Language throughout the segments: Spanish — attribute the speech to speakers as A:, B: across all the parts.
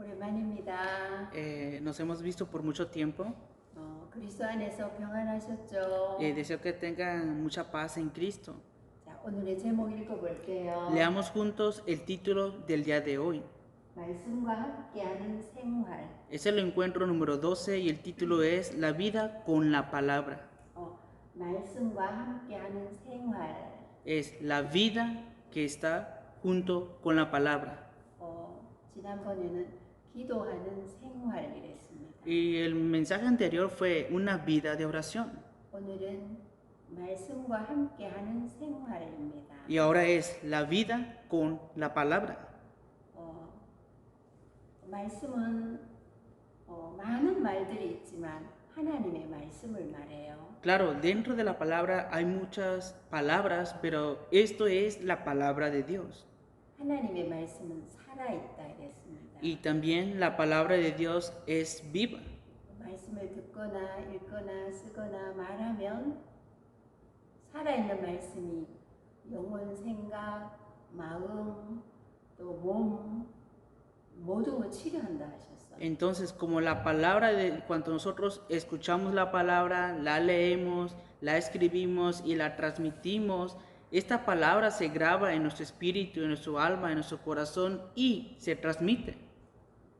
A: 오랜만입니다.
B: Nos hemos visto por mucho tiempo.
A: 그리스도 안에서 평안하셨죠?
B: Deseo que tengan mucha paz en Cristo.
A: 자, 오늘의 제목 읽어볼게요.
B: Leamos juntos el título del día de hoy.
A: 말씀과 함께하는 생활.
B: Es el encuentro número 12 y el título es La vida con la palabra.
A: 말씀과 함께하는 생활.
B: Es la vida que está junto con la palabra.
A: 지난번에는 기도하는 생활이랬습니다.
B: Y el mensaje anterior fue una vida de oración.
A: 오늘은 말씀과 함께하는 생활입니다.
B: Y ahora es la vida con la palabra.
A: 말씀은 많은 말들이 있지만 하나님의 말씀을 말해요.
B: Claro, dentro de la palabra hay muchas palabras, pero esto es la palabra de Dios.
A: 하나님의 말씀은 살아있다 이랬습니다.
B: Y también la palabra de Dios es viva.
A: 말씀을 듣거나 읽거나 쓰거나 말하면 살아있는 말씀이 영혼, 생각, 마음, 또 몸 모든 걸 치료한다 하셨어요.
B: Entonces, como la palabra de cuando nosotros escuchamos la palabra, la leemos, la escribimos y la transmitimos, esta palabra se graba en nuestro espíritu, en nuestro alma, en nuestro corazón y se transmite.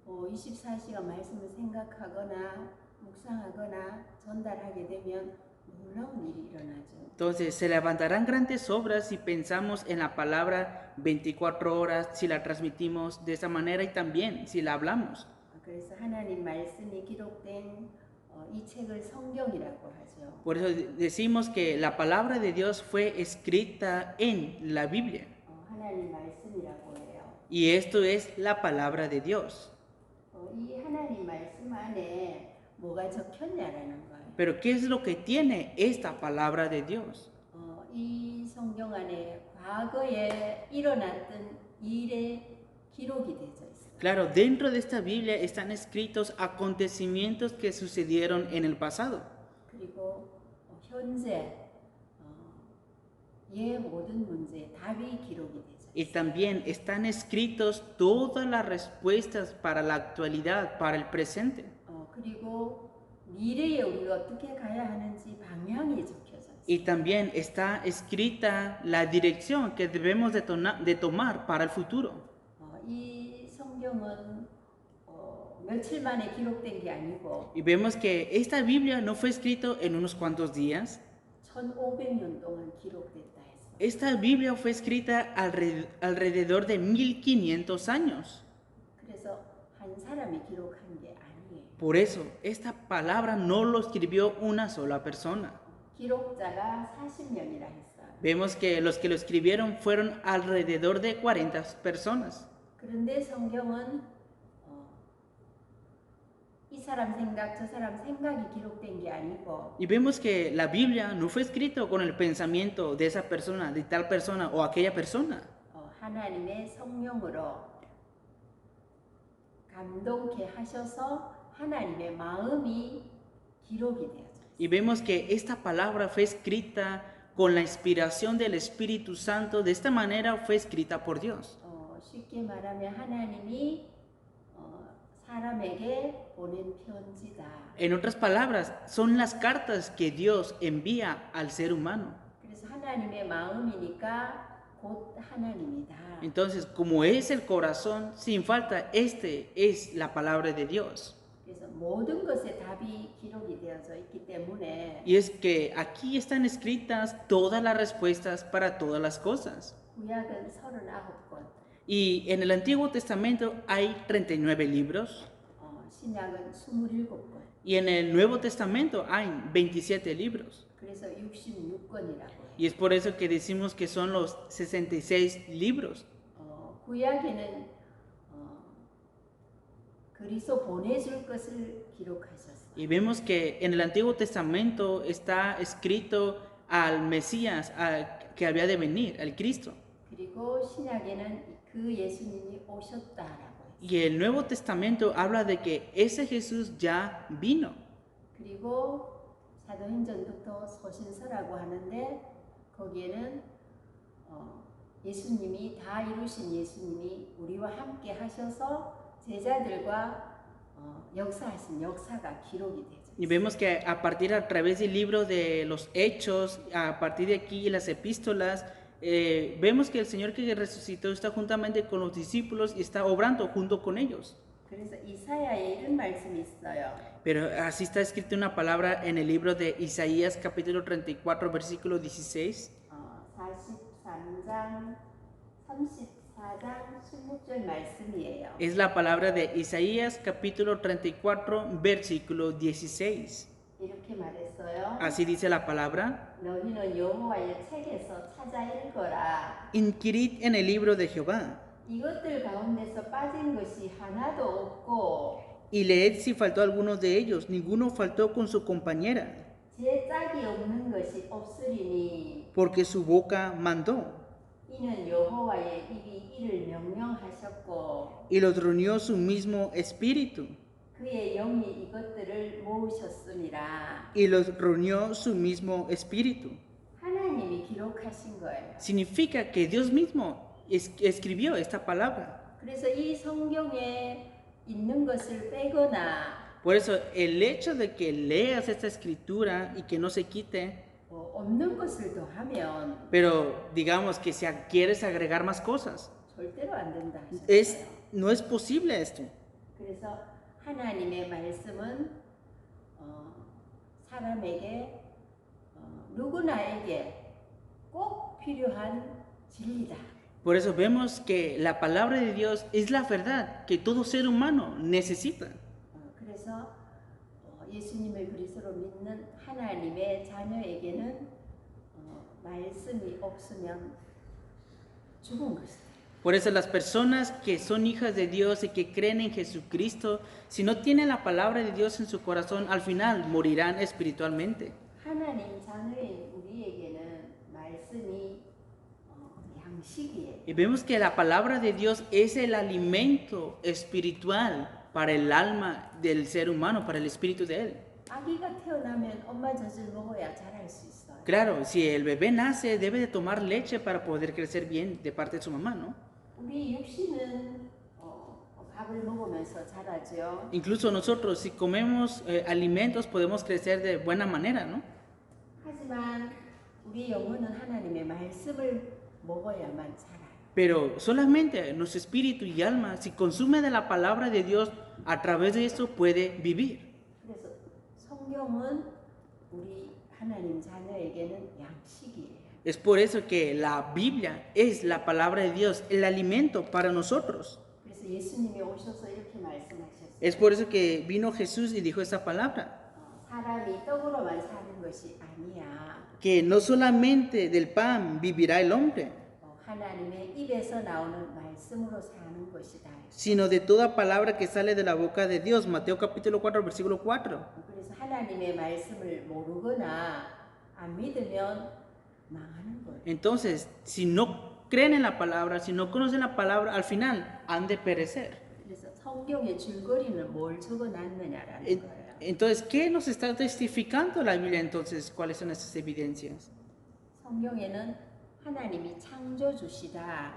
A: 24시간 말씀을 생각하거나 묵상하거나 전달하게 되면 놀라운 일이 일어나죠.
B: Entonces, se levantarán grandes obras si pensamos en la palabra 24 horas, si la transmitimos de esa manera y también si la hablamos.
A: 그래서 하나님 말씀이 기록된 이 책을 성경이라고 하죠.
B: Por eso decimos que la palabra de Dios fue escrita en la Biblia.
A: 하나님 말씀이라고 해요.
B: Y esto es la palabra de Dios.
A: 이 하나님 말씀 안에 뭐가 적혔냐라는 거예요.
B: Pero ¿qué es lo que tiene esta palabra de Dios?
A: 이 성경 안에 과거에 일어났던 일의 기록이 되어 있어요.
B: Claro, dentro de esta Biblia están escritos acontecimientos que sucedieron en el pasado.
A: 그리고 현재 의 모든 문제에 답이 기록이 되어 있어요.
B: Y también están escritos todas las respuestas para la actualidad, para el presente.
A: 그리고 미래에 우리가 어떻게 가야 하는지 방향이 적혀져 있어요.
B: Y también está escrita la dirección que debemos de tomar para el futuro.
A: 이 성경은 며칠 만에 기록된 게 아니고
B: Y vemos que esta Biblia no fue escrito en unos cuantos días.
A: 1500년 동안 기록됐다 했어.
B: Esta Biblia fue escrita alrededor de 1500 años.
A: 그래서 한 사람이 기록한 게 아니에요.
B: Por eso, esta palabra no lo escribió una sola persona.
A: 기록자가 40명이라 했어요.
B: Vemos que los que lo escribieron fueron alrededor de 40 personas.
A: 그런데 성경은 이 사람 생각, 저 사람 생각이 기록된 게 아니고
B: Y vemos que la Biblia no fue escrito con el pensamiento de esa persona, de tal persona o aquella persona.
A: 하나님의 성령으로 감동케 하셔서 하나님의 마음이 기록이 되어져 있어요.
B: Y vemos que esta palabra fue escrita con la inspiración del Espíritu Santo. De esta manera fue escrita por Dios.
A: 쉽게 말하면 하나님이 사람에게 보낸 편지다.
B: En otras palabras, son las cartas que Dios envía al ser humano.
A: 그래서 하나님의 마음이니까 곧 하나님이다.
B: Entonces, como es el corazón, sin falta, este es la palabra de Dios.
A: 그래서 모든 것에 답이 기록이 되어져 있기 때문에
B: Y es que aquí están escritas todas las respuestas para todas las cosas.
A: 구약은 39권,
B: Y en el Antiguo Testamento hay 39 libros.
A: 신약은 27권.
B: Y en el Nuevo Testamento hay 27 libros.
A: 그래서 66권이라고 해요.
B: Y es por eso que decimos que son los 66 libros.
A: 구약에는 그리스도 보내줄 것을 기록하셨어요.
B: Y vemos que en el Antiguo Testamento está escrito al Mesías que había de venir, al Cristo.
A: 그리고 신약에는 그 예수님이 오셨다라고 해요.
B: Y el Nuevo Testamento habla de que ese Jesús ya vino.
A: 그리고 사도행전부터 소신서라고 하는데 거기에는 예수님이 다 이루신 예수님이 우리와 함께 하셔서 제자들과 역사하신 역사가 기록이 되죠.
B: Y vemos que a partir a través del libro de los hechos, a partir de aquí las epístolas, vemos que el Señor que resucitó está juntamente con los discípulos y está obrando junto con ellos.
A: 그래서 이사야에 이런 말씀이 있어요.
B: Pero así está escrita una palabra en el libro de Isaías capítulo 34 versículo 16.
A: 43장 34장 16절 말씀이에요.
B: Es la palabra de Isaías capítulo 34 versículo 16.
A: 이렇게 말했어요.
B: Así dice la palabra.
A: 너희는 여호와의 책에서 찾아 읽어라.
B: Inquirid en el libro de Jehová
A: 이것들 가운데서 빠진 것이 하나도 없고
B: y leed si faltó alguno de ellos. Ninguno faltó con su compañera,
A: 제 짝이 없는 것이 없으리니
B: porque su boca mandó
A: 이는 여호와의 입이 이를 명령하셨고
B: y los reunió su mismo espíritu
A: 그의 영이 이것들을 모으셨음이라.
B: y los reunió su mismo espíritu.
A: 하나님이 기록하신 거예요.
B: Significa que Dios mismo escribió esta palabra.
A: 그래서 이 성경에 있는 것을 빼거나
B: Por eso el hecho de que leas esta escritura y que no se quite,
A: 없는 것을 더하면
B: pero digamos que si quieres agregar más cosas,
A: 절대로 안 된다 하셨어요.
B: no es posible esto.
A: 그래서 하나님의 말씀은 사람에게 누구나에게 꼭 필요한 진리다.
B: Por eso vemos que la palabra de Dios es la verdad que todo ser humano necesita.
A: 그래서 예수님을 그리스도로 믿는 하나님의 자녀에게는 말씀이 없으면 죽은 것이다.
B: Por eso las personas que son hijas de Dios y que creen en Jesucristo, si no tienen la palabra de Dios en su corazón, al final morirán espiritualmente.
A: 하나님 자녀인 우리에게는 말씀이 양식이에요.
B: Y vemos que la palabra de Dios es el alimento espiritual para el alma del ser humano, para el espíritu de él.
A: 아기가 태어나면 엄마 젖을 먹어야 자랄 수 있어요.
B: Claro, si el bebé nace, debe de tomar leche para poder crecer bien de parte de su mamá, ¿no?
A: 우리 육신은 밥을 먹으면서 자라죠.
B: Incluso nosotros, si comemos alimentos, podemos crecer de buena manera, ¿no?
A: 하지만 우리 영혼은 하나님의 말씀을 먹어야만 자라요.
B: Pero solamente nuestro espíritu y alma, si consume de la palabra de Dios, a través de eso puede vivir.
A: 그래서 성경은 우리 하나님 자녀에게는 양식이에요.
B: Es por eso que la Biblia es la palabra de Dios, el alimento para nosotros.
A: 그래서 예수님이 오셔서 이렇게 말씀하셨어요.
B: Es por eso que vino Jesús y dijo esta palabra,
A: 사람이 떡으로만 사는 것이 아니야.
B: que no solamente del pan vivirá el hombre,
A: 하나님의 입에서 나오는 말씀으로 사는 것이다.
B: sino de toda palabra que sale de la boca de Dios. Mateo capítulo 4, versículo 4.
A: 그래서 하나님의 말씀을 모르거나 안 믿으면 망하는 거예요.
B: Entonces, si no creen en la palabra, si no conocen la palabra, al final han de perecer.
A: 그래서 성경의 줄거리는 뭘 적어놨느냐라는 거예요.
B: Entonces, ¿qué nos está testificando la Biblia entonces? ¿Cuáles son esas evidencias?
A: 성경에는 하나님이 창조주시다.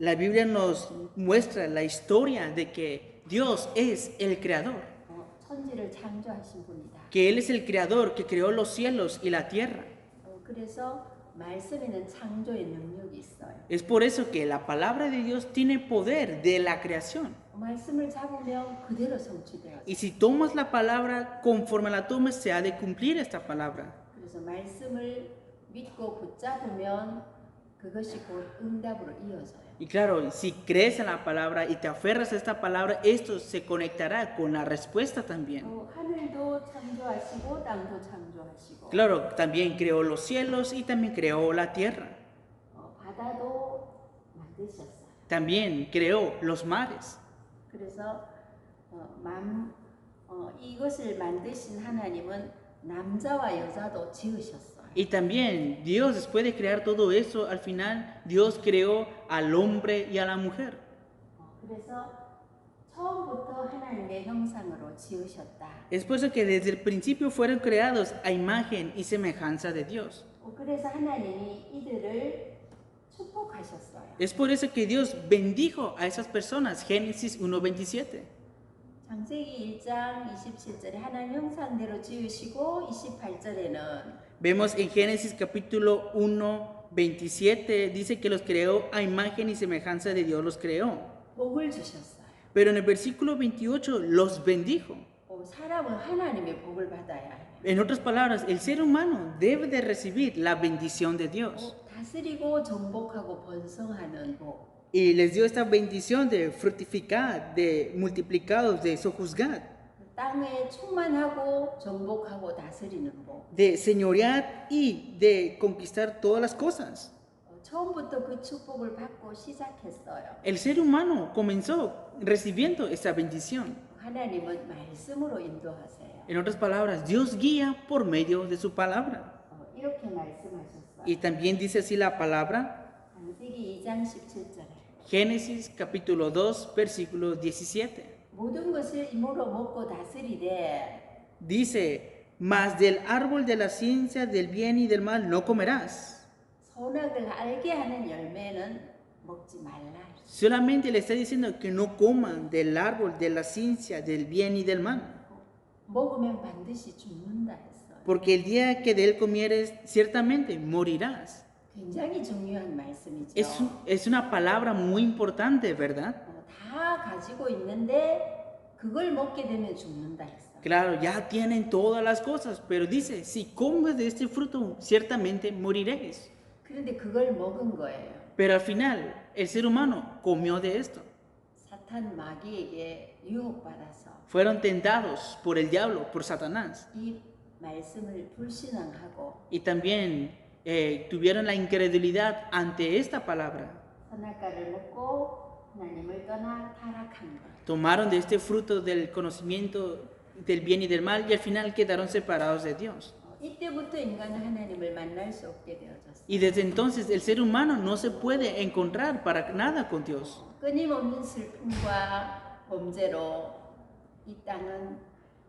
B: La Biblia nos muestra la historia de que Dios es el creador,
A: 천지를 창조하신 분이다.
B: que Él es el creador que creó los cielos y la tierra.
A: 그래서 말씀에는 창조의 능력이 있어요.
B: Es por eso que la palabra de Dios tiene poder de la creación.
A: 말씀을 잡으면 그대로 성취돼요.
B: Y si tomas la palabra, conforme la tomes, se ha de cumplir esta palabra.
A: 그래서 말씀을 믿고 붙잡으면 그것이 곧 응답으로 이어져요.
B: Y claro, si crees en la palabra y te aferras a esta palabra, esto se conectará con la respuesta también.
A: 하늘도 창조하시고 땅도 창조하시고
B: Claro, también creó los cielos y también creó la tierra.
A: 바다도 만드셨어요.
B: También creó los mares.
A: 그래서 이것을 만드신 하나님은 남자와 여자도 지으셨어요.
B: Y también Dios, después de crear todo eso, al final Dios creó al hombre y a la mujer.
A: 그래서 처음부터 하나님의 형상으로 지으셨다.
B: Es por eso que desde el principio fueron creados a imagen y semejanza de Dios.
A: 그래서 하나님이 이들을 축복하셨어요.
B: Es por eso que Dios bendijo a esas personas. Génesis 1:27.
A: 창세기 1장 27절에 하나님 형상대로 지으시고 28절에는
B: Vemos en Génesis capítulo 1:27, dice que los creó a imagen y semejanza de Dios los creó.
A: 복을 주셨어요.
B: Pero en el versículo 28 los bendijo.
A: 사람은 하나님의 복을 받아야 해요.
B: En otras palabras, el ser humano debe de recibir la bendición de Dios.
A: 다스리고 정복하고 번성하는 복.
B: Y les dio esta bendición de fructificar, de multiplicados, de sojuzgar,
A: 땅에 충만하고 정복하고 다스리는 복.
B: de señorear y de conquistar todas las cosas.
A: 처음부터 그 축복을 받고 시작했어요.
B: El ser humano comenzó recibiendo esta bendición.
A: 하나님은 말씀으로 인도하세요.
B: En otras palabras, Dios guía por medio de su palabra.
A: 이렇게 말씀하셨어요.
B: Y también dice así la palabra,
A: 창세기 2장 17절에
B: Génesis capítulo 2, versículo 17.
A: 모든 것을 힘으로 먹고 다스리되
B: Dice, mas del árbol de la ciencia del bien y del mal no comerás.
A: 선악을 알게 하는 열매는 먹지 말라.
B: Solamente le está diciendo que no coman del árbol de la ciencia del bien y del mal.
A: 먹으면 반드시 죽는다 했어요.
B: Porque el día que de él comieres, ciertamente morirás.
A: 굉장히 중요한 말씀이죠.
B: Es una palabra muy importante, ¿verdad?
A: 다 가지고 있는데 그걸 먹게 되면 죽는다 했어요.
B: Claro, ya tienen todas las cosas, pero dice, si comes de este fruto, ciertamente moriréis.
A: 그런데 그걸 먹은 거예요.
B: Pero al final, el ser humano comió de esto.
A: 사탄 마귀에게 유혹받아서
B: Fueron tentados por el diablo, por Satanás.
A: 이 말씀을 불신앙하고
B: Y también tuvieron la incredulidad ante esta palabra.
A: 선악과를 먹고 하나님을 떠나 타락한 것.
B: Tomaron de este fruto del conocimiento del bien y del mal y al final quedaron separados de Dios.
A: 이때부터 인간은 하나님을 만날 수 없게 되어졌어요.
B: Y desde entonces el ser humano no se puede encontrar para nada con Dios.
A: 끊임없는 슬픔과 범죄로 이 땅은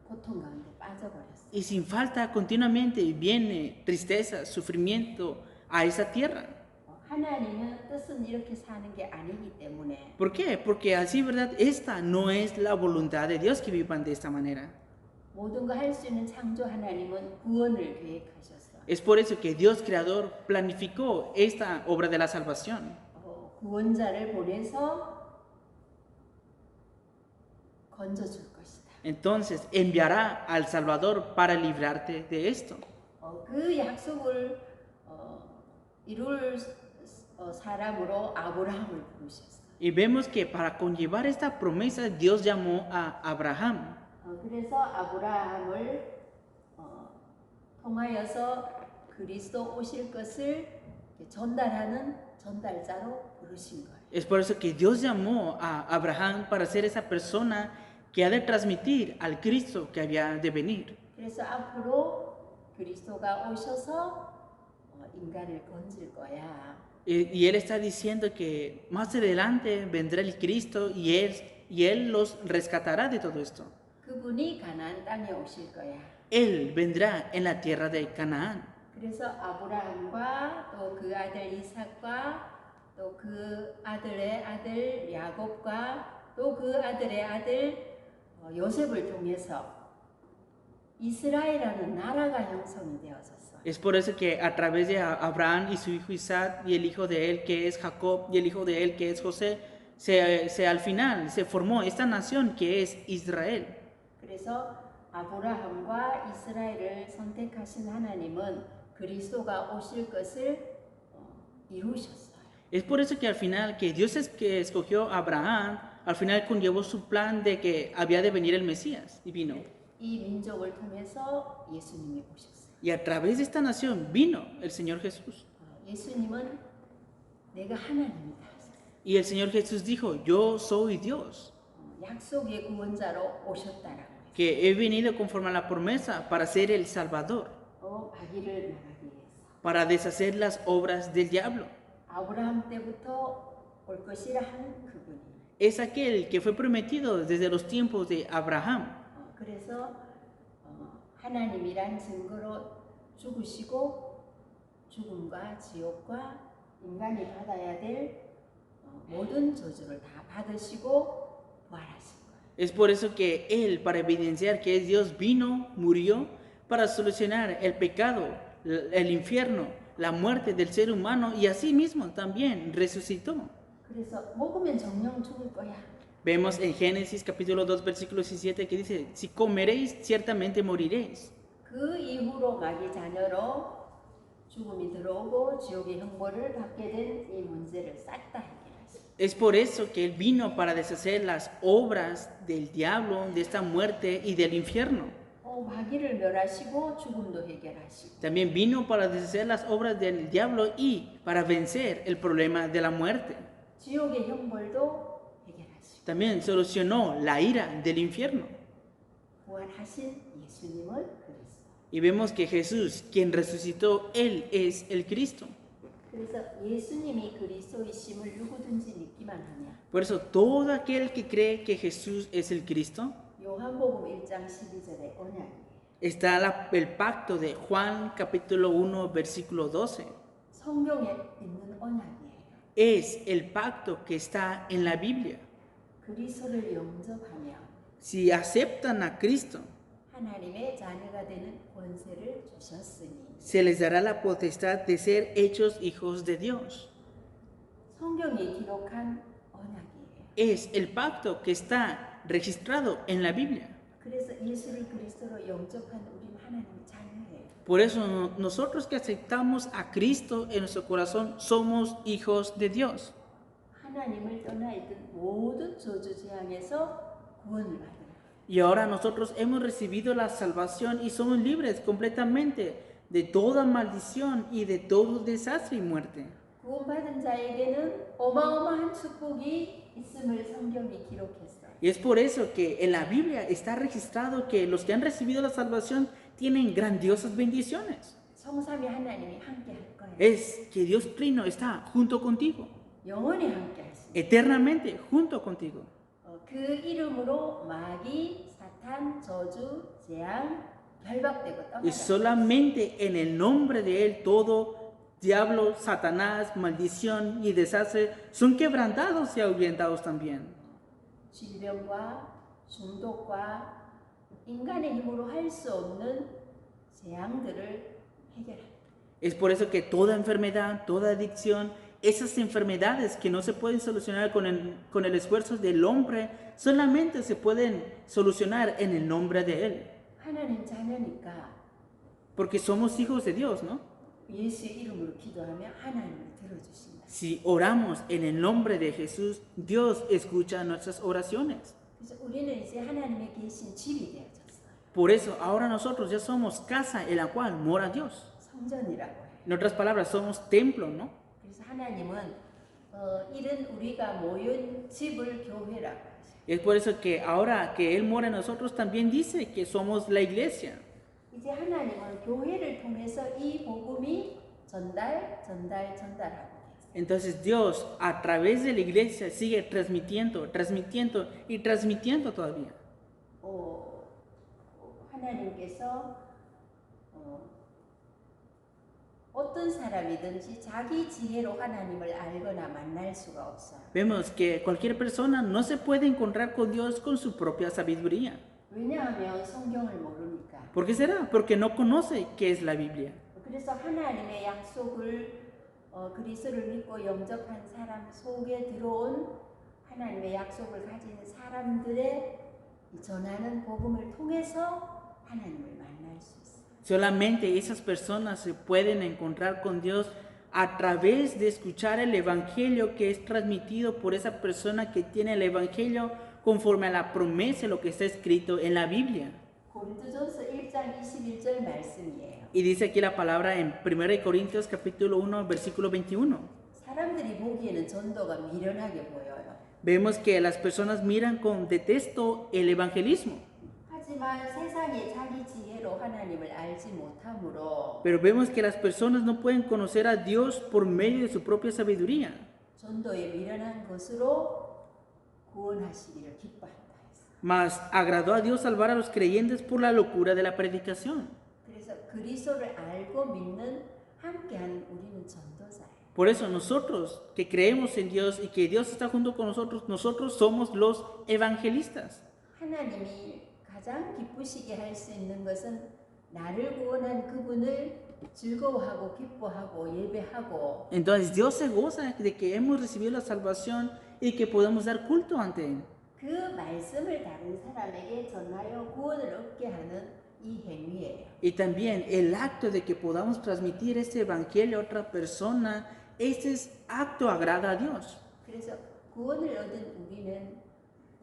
A: 고통 가운데 빠져버렸어요.
B: Y sin falta continuamente viene tristeza, sufrimiento a esa tierra.
A: 하나님의 뜻은 이렇게 사는 게 아니기 때문에
B: ¿Por qué? Porque así, ¿verdad? Esta no es la voluntad de Dios que vivan de esta manera.
A: 모든 거 할 수 있는 창조 하나님은 구원을 계획하셨어요.
B: Es por eso que Dios creador planificó esta obra de la salvación.
A: 구원자를 보내서 건져줄 것이다.
B: Entonces enviará al Salvador para librarte de esto.
A: 그 약속을 이룰 사람으로 아브라함을 부르셨어요.
B: Y vemos que para conllevar esta promesa Dios llamó a Abraham.
A: 그래서 아브라함을 통하여서 그리스도 오실 것을 전달하는 전달자로 부르신 거예요.
B: Es por eso que Dios llamó a Abraham para ser esa persona que ha de transmitir al Cristo que había de venir.
A: 그래서 앞으로 그리스도가 오셔서 인간을 건질 거야.
B: Y él está diciendo que más adelante vendrá el Cristo y él los rescatará de todo esto.
A: 그분이 가나안 땅에 오실 거야.
B: Él vendrá en la tierra de Canaán.
A: 그래서 아브라함과 또 그 아들 이삭과 또 그 아들의 아들 야곱과 또 그 아들의 아들 요셉을 통해서 이스라엘이라는 나라가 형성이 되어졌어요.
B: Es por eso que a través de Abraham y su hijo Isaac y el hijo de él que es Jacob y el hijo de él que es José, al final se formó esta nación que es Israel.
A: 그래서 아브라함과 이스라엘을 선택하신 하나님은 그리스도가 오실 것을 이루셨어요.
B: Es por eso que al final que Dios es que escogió a Abraham, al final conllevó su plan de que había de venir el Mesías y vino.
A: 이 민족을 통해서 예수님이 오셨어요.
B: Y a través de esta nación vino el Señor Jesús.
A: 예수님은 내가 하나님이다.
B: Y el Señor Jesús dijo, yo soy Dios,
A: 약속의 구원자로 오셨다라고 했어요.
B: que he venido conforme a la promesa para ser el Salvador,
A: 마귀를 나가기 위해서.
B: para deshacer las obras del diablo.
A: 아브라함 때부터 올 것이라 하는 그분이.
B: Es aquel que fue prometido desde los tiempos de Abraham.
A: 그래서 하나님이란 증거로 죽으시고 죽음과 지옥과 인간이 받아야 될 모든 저주를 다 받으시고 부활하신 거예요.
B: Es por eso que Él, para evidenciar que es Dios, vino, murió para solucionar el pecado, el infierno, la muerte del ser humano y asimismo también resucitó.
A: 그래서 먹으면 정령 죽을 거야.
B: Vemos en Génesis capítulo 2 versículo 17 que dice, si comeréis, ciertamente moriréis.
A: 그 이후로 마귀 자녀로 죽음이 들어오고 지옥의 형벌을 받게 된 이 문제를 싹 다 해결하셨어요.
B: Es por eso que Él vino para deshacer las obras del diablo, de esta muerte y del infierno.
A: 마귀를 멸하시고 죽음도 해결하시고
B: También vino para deshacer las obras del diablo y para vencer el problema de la muerte.
A: 지옥의 형벌도 해결하시고
B: También solucionó la ira del infierno.
A: 부활하신 예수님은 그리스도.
B: Y vemos que Jesús, quien resucitó, Él es el Cristo.
A: 그래서 예수님이 그리스도이심을 누구든지 믿기만 하냐.
B: Por eso todo aquel que cree que Jesús es el Cristo,
A: 요한복음 1장 12절에 언약이에요.
B: está el pacto de Juan capítulo 1 versículo 12.
A: 성경에 있는 언약이에요.
B: Es el pacto que está en la Biblia.
A: 그리스도를 영접하면
B: Si aceptan a Cristo,
A: 하나님의 자녀가 되는 권세를 주셨으니
B: se les dará la potestad de ser hechos hijos de Dios.
A: 성경에 기록한 언약이에요.
B: Es el pacto que está registrado en la Biblia.
A: 그래서 예수를 그리스도로 영접한 우리는 하나님의 자녀예요.
B: Por eso nosotros que aceptamos a Cristo en nuestro corazón somos hijos de Dios.
A: 하나님을 떠나 있던 모든 저주 재앙에서 구원을 받은
B: Y ahora nosotros hemos recibido la salvación y somos libres completamente de toda maldición y de todo desastre y muerte.
A: 구원받은 자에게는 어마어마한 축복이 있음을 성경이 기록했어요.
B: Y es por eso que en la Biblia está registrado que los que han recibido la salvación tienen grandiosas bendiciones.
A: 성삼위 하나님이 함께 할 거예요.
B: Es que Dios Trino está junto contigo,
A: 영원히 함께 하십니다.
B: eternamente junto contigo.
A: 그 이름으로 마귀, 사탄, 저주, 재앙 결박되고
B: Y
A: 떠나가.
B: solamente en el nombre de Él todo diablo, Satanás, maldición y desastre son quebrantados y ahuyentados también.
A: 질병과 중독과 인간의 힘으로 할 수 없는 재앙들을 해결합니다.
B: Es por eso que toda enfermedad, toda adicción, esas enfermedades que no se pueden solucionar con el esfuerzo del hombre, solamente se pueden solucionar en el nombre de Él.
A: 하나님 자녀니까
B: Porque somos hijos de Dios, ¿no?
A: 예수 이름으로 기도하면 하나님이 들어주신다.
B: Si oramos en el nombre de Jesús, Dios escucha nuestras oraciones.
A: 그래서 우리는 이제 하나님의 계신 집이 되어졌어요.
B: Por eso ahora nosotros ya somos casa en la cual mora Dios.
A: 성전이라고 해요.
B: En otras palabras, somos templo, ¿no?
A: 그래서 하나님은 이런 우리가 모인 집을 교회라고 하세요.
B: Y es por eso que ahora que Él mora en nosotros, también dice que somos la iglesia.
A: 이제 하나님은 교회를 통해서 이 복음이 전달하고 있어요.
B: Entonces Dios a través de la iglesia sigue transmitiendo y transmitiendo todavía.
A: 하나님께서 어떤 사람이든지 자기 지혜로 하나님을 알거나 만날 수가 없어요.
B: Vemos que cualquier persona no se puede encontrar con Dios con su propia sabiduría.
A: 왜냐하면 성경을 모르니까.
B: ¿Por qué será? Porque no conoce qué es la Biblia.
A: 그래서 하나님의 약속을 그리스도를 믿고 영접한 사람 속에 들어온 하나님의 약속을 가진 사람들의 전하는 복음을 통해서 하나님을 만날 수 있어요.
B: Solamente esas personas se pueden encontrar con Dios a través de escuchar el evangelio que es transmitido por esa persona que tiene el evangelio conforme a la promesa de lo que está escrito en la Biblia.
A: 고린도전서 1장 21절 말씀이에요.
B: Y dice aquí la palabra en 1 Corintios capítulo 1 versículo 21.
A: 사람들이 보기에는 전도가 미련하게 보여요.
B: Vemos que las personas miran con detesto el evangelismo.
A: 하지만 세상이 자기 지혜로 하나님을 알지 못하므로
B: Pero vemos que las personas no pueden conocer a Dios por medio de su propia sabiduría.
A: 전도에 미련한 것으로 구원하시기를 기뻐한다 했어요.
B: Mas agradó a Dios salvar a los creyentes por la locura de la predicación.
A: 그래서 그리스도를 알고 믿는 함께한 우리는 전도자예요.
B: Por eso nosotros que creemos en Dios y que Dios está junto con nosotros somos los evangelistas.
A: 하나님이 가장 기쁘시게 할 수 있는 것은 나를 구원한 그분을 즐거워하고 기뻐하고 예배하고
B: Entonces Dios se goza de que hemos recibido la salvación y que podemos dar culto ante Él.
A: 그 말씀을 다른 사람에게 전하여 구원을 얻게 하는 이 행위예요.
B: Y también el acto de que podamos transmitir este evangelio a otra persona, este acto agrada a Dios.
A: 그래서 구원을 얻은 우리는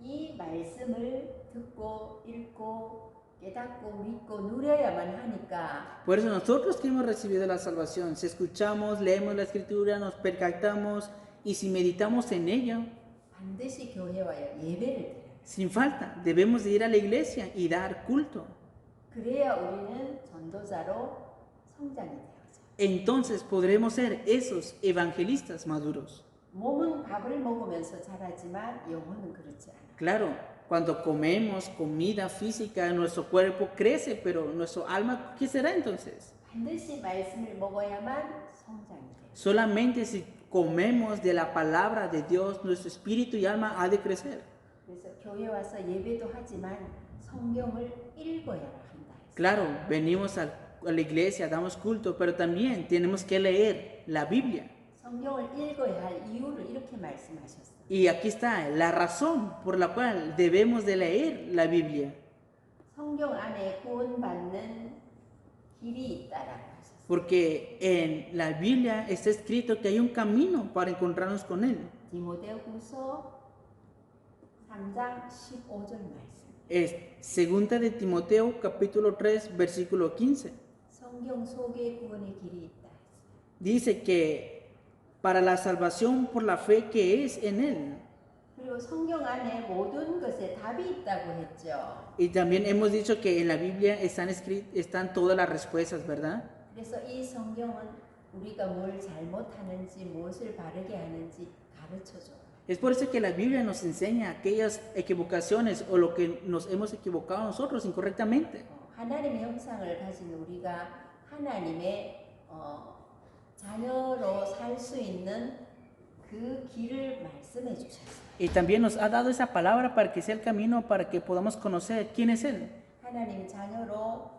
A: 이 말씀을 듣고 읽고 깨닫고 믿고 누려야만 하니까
B: Por eso nosotros que hemos recibido la salvación, si escuchamos, leemos la escritura, nos percatamos y si meditamos en ello,
A: 반드시 교회에 와야 예배를 드려요.
B: sin falta, debemos de ir a la iglesia y dar culto.
A: 그래야 우리는 전도자로 성장이 되어서
B: Entonces podremos ser esos evangelistas maduros.
A: 몸은 밥을 먹으면서 자라지만 영혼은 그렇지 않아요.
B: Claro, cuando comemos comida física, nuestro cuerpo crece, pero nuestro alma, ¿qué será entonces?
A: 반드시 말씀을 먹어야만 성장이 돼요.
B: Solamente si comemos de la palabra de Dios, nuestro espíritu y alma ha de crecer.
A: 그래서 교회 와서 예배도 하지만 성경을 읽어야 한다.
B: Claro, venimos a la iglesia, damos culto, pero también tenemos que leer la Biblia.
A: 성경을 읽어야 할 이유를 이렇게 말씀하셨어요.
B: Y aquí está la razón por la cual debemos de leer la Biblia.
A: 성경 안에 구원받는 길이 있다라고 하셨어요.
B: Porque en la Biblia está escrito que hay un camino para encontrarnos con Él.
A: 디모데후서 3장 15절 말씀.
B: Es 2 de Timoteo capítulo 3 versículo 15.
A: 성경 속에 구원의 길이 있다.
B: Dice que para la salvación por la fe que es en Él.
A: 그리고 성경 안에 모든 것에 답이 있다고 했죠.
B: Y también hemos dicho que en la Biblia están todas las respuestas, ¿verdad?
A: 그래서 이 성경은 우리가 뭘 잘못하는지 무엇을 바르게 하는지 가르쳐줘요.
B: Es por eso que la Biblia nos enseña aquellas equivocaciones o lo que nos hemos equivocado nosotros incorrectamente.
A: 하나님의 형상을 가진 우리가 하나님의 자녀로 살 수 있는 그 길을 말씀해 주셨어요.
B: Y también nos ha dado esa palabra para que sea el camino para que podamos conocer quién es Él.
A: 하나님 자녀로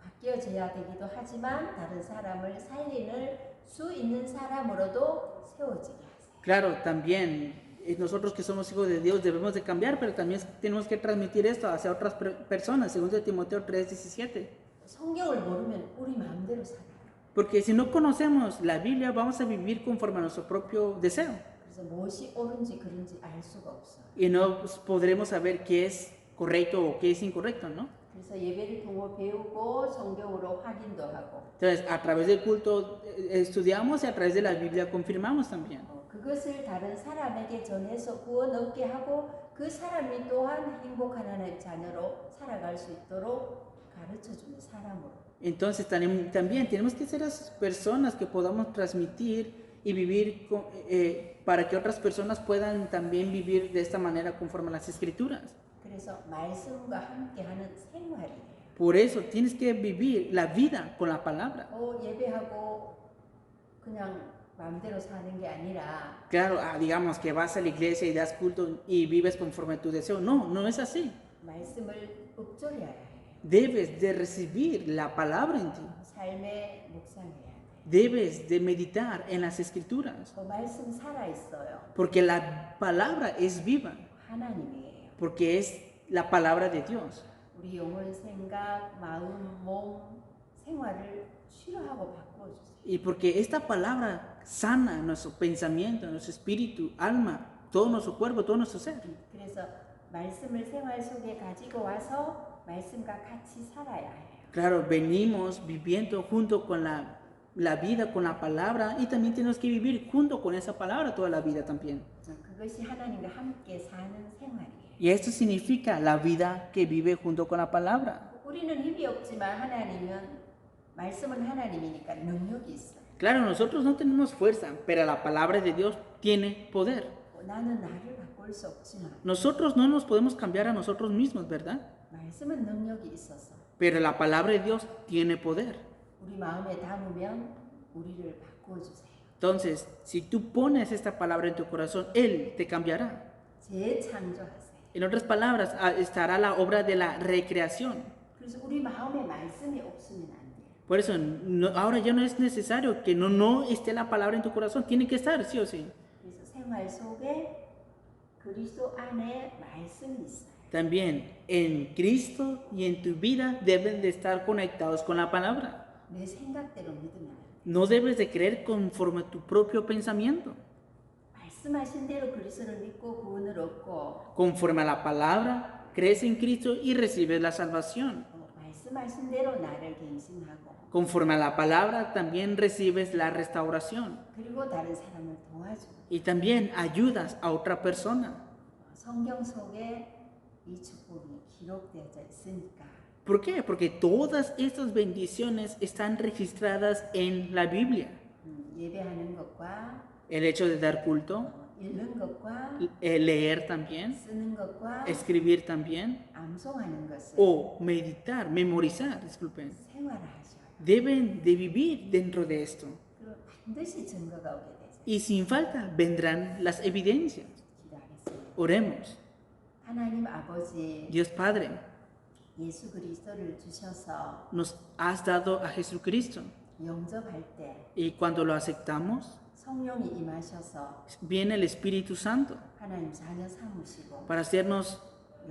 A: 바뀌어져야 되기도 하지만 다른 사람을 살릴 수 있는 사람으로도 세워지게 하세요.
B: Claro, también nosotros que somos hijos de Dios debemos de cambiar, pero también tenemos que transmitir esto hacia otras personas, según de Timoteo 3:17.
A: 성경을 모르면 우리 마음대로 살아요.
B: Porque si no conocemos la Biblia, vamos a vivir conforme a nuestro propio deseo.
A: 그래서 무엇이 옳은지 그른지 알 수가 없어요.
B: Y no podremos saber qué es correcto o qué es incorrecto, ¿no?
A: 그래서 예배를 통해 배우고 성경으로 확인도 하고
B: Entonces, a través del culto estudiamos y a través de la Biblia confirmamos también.
A: 그것을 다른 사람에게 전해서 구원 얻게 하고 그 사람이 또한 행복한 하나님의 자녀로 살아갈 수 있도록 가르쳐주는 사람으로.
B: Entonces, también tenemos que ser esas personas que podamos transmitir y vivir para que otras personas puedan también vivir de esta manera conforme a las Escrituras.
A: 그래서 말씀과 함께하는 생활이에요.
B: Por eso tienes que vivir la vida con la palabra.
A: 예배하고 그냥 마음대로 사는 게 아니라
B: Claro, digamos que vas a la iglesia y das culto y vives conforme a tu deseo. No, no es así.
A: 말씀을 읊조려야 해요.
B: Debes de recibir la palabra en ti.
A: 삶에 묵상해야 돼요.
B: Debes de meditar en las Escrituras.
A: 그 말씀 살아 있어요.
B: Porque la palabra es viva.
A: 하나님이에요.
B: Porque es la palabra de Dios.
A: 우리 영혼, 생각, 마음, 몸, 생활을 치료하고 바꿔주세요.
B: Y porque esta palabra sana nuestro pensamiento, nuestro espíritu, alma, todo nuestro cuerpo, todo nuestro ser.
A: 그래서 말씀을 생활 속에 가지고 와서 말씀과 같이 살아야 해요.
B: Claro, venimos viviendo junto con la vida, con la palabra, y también tenemos que vivir junto con esa palabra toda la vida también.
A: 그것이 하나님과 함께 사는 생활이에요.
B: Y esto significa la vida que vive junto con la palabra.
A: 우리는 힘이 없지만 하나님은 말씀은 하나님이니까 능력이 있어요.
B: Claro, nosotros no tenemos fuerza, pero la palabra de Dios tiene poder.
A: 나는 나를 바꿀 수 없지만
B: Nosotros no nos podemos cambiar a nosotros mismos, ¿verdad?
A: 말씀은 능력이 있어서
B: Pero la palabra de Dios tiene poder.
A: 우리 마음에 담으면 우리를 바꿔주세요.
B: Entonces, si tú pones esta palabra en tu corazón, Él te cambiará.
A: 재창조하세요.
B: En otras palabras, estará la obra de la recreación.
A: 그래서 우리 마음에 말씀이 없으면 안 돼요.
B: Por eso, ahora ya no es necesario que no esté la palabra en tu corazón. Tiene que estar, sí o sí.
A: 그래서 생활 속에 그리스도 안에 말씀이 있어요.
B: También en Cristo y en tu vida deben de estar conectados con la palabra.
A: 내 생각대로 믿으면 안 돼요.
B: No debes de creer conforme a tu propio pensamiento.
A: 말씀하신 대로 그리스도를 믿고 구원을 얻고
B: Conforme a la palabra, crees en Cristo y recibes la salvación.
A: 말씀하신 대로 나를 갱신하고
B: Conforme a la palabra, también recibes la restauración.
A: 그리고 다른 사람을 도와주고
B: Y también ayudas a otra persona.
A: 성경 속에 이 축복이 기록되어져 있으니까
B: ¿Por qué? Porque todas estas bendiciones están registradas en la Biblia.
A: 예배하는 것과
B: El hecho de dar culto,
A: 읽는 것과
B: leer también,
A: 쓰는 것과
B: escribir también,
A: 암송하는 것을
B: o meditar, memorizar, disculpen.
A: 생활하셔요.
B: Deben de vivir dentro de esto.
A: 그리고 반드시 증거가 오게 되세요.
B: Y sin falta vendrán las evidencias.
A: 기도하겠습니다.
B: Oremos.
A: 하나님 아버지
B: Dios Padre,
A: 예수 그리스도를 주셔서
B: nos has dado a Jesucristo.
A: 영접할 때
B: Y cuando lo aceptamos,
A: 성령이 임하셔서
B: viene el Espíritu Santo
A: 하나님 자녀 삼으시고
B: para hacernos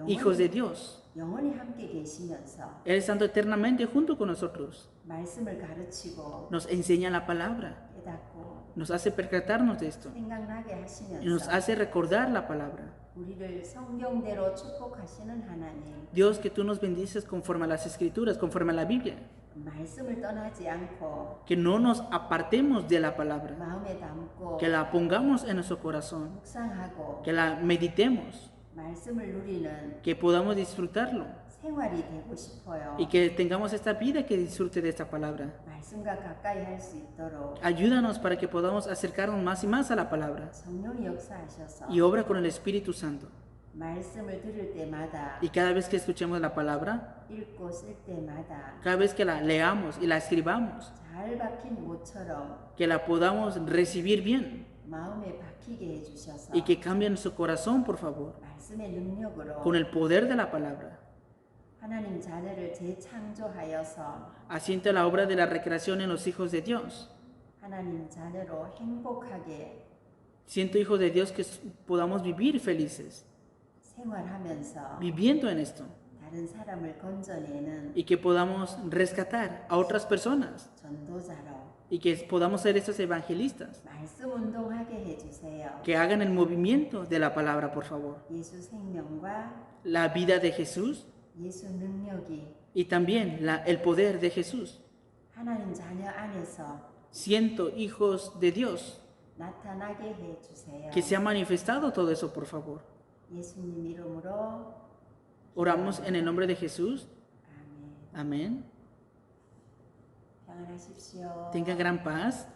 B: hijos de Dios.
A: 영원히 함께 계시면서
B: Él estando eternamente junto con nosotros,
A: 말씀을 가르치고
B: nos enseña la palabra,
A: 깨닫고
B: nos hace percatarnos de esto,
A: 생각나게
B: y nos
A: 하시면서
B: hace recordar la palabra.
A: 우리를 성경대로 축복하시는 하나님
B: Dios, que tú nos bendices conforme a las Escrituras, conforme a la Biblia,
A: 말씀을 떠나지 않고
B: que no nos apartemos de la palabra,
A: 마음에 담고
B: que la pongamos en nuestro corazón,
A: 묵상하고
B: que la meditemos,
A: 말씀을 누리는
B: que podamos disfrutarlo
A: 생활이 되고 싶어요.
B: y que tengamos esta vida que disfrute de esta palabra.
A: 말씀과 가까이 할 수 있도록
B: Ayúdanos para que podamos acercarnos más y más a la palabra
A: 성령이 역사하셔서
B: y obra con el Espíritu Santo.
A: 말씀을 들을 때마다
B: Y cada vez que escuchemos la palabra,
A: 읽고 쓸 때마다
B: cada vez que la leamos y la escribamos,
A: 잘 박힌 모처럼
B: que la podamos recibir bien
A: 마음에 박히게 해주셔서
B: y que cambie nuestro corazón, por favor,
A: 말씀의 능력으로
B: con el poder de la palabra.
A: 하나님 자녀를 재창조하여서
B: Asiente la obra de la recreación en los hijos de Dios.
A: 하나님 자녀로 행복하게
B: Siento, hijos de Dios, que podamos vivir felices,
A: 생활하면서
B: viviendo en esto,
A: 다른 사람을 건져내는
B: y que podamos rescatar a otras personas,
A: 전도자로
B: y que podamos ser estos evangelistas,
A: 말씀 운동하게 해주세요.
B: que hagan el movimiento de la palabra, por favor.
A: 예수 생명과
B: La vida de Jesús
A: 예수 능력이
B: y también el poder de Jesús.
A: 하나님 자녀 안에서
B: Siento, hijos de Dios,
A: 나타나게 해주세요.
B: que se ha manifestado todo eso, por favor.
A: 예수님 이름으로
B: Oramos en el nombre de Jesús.
A: 아멘.
B: Amén.
A: 평안하십시오.
B: Tenga gran paz.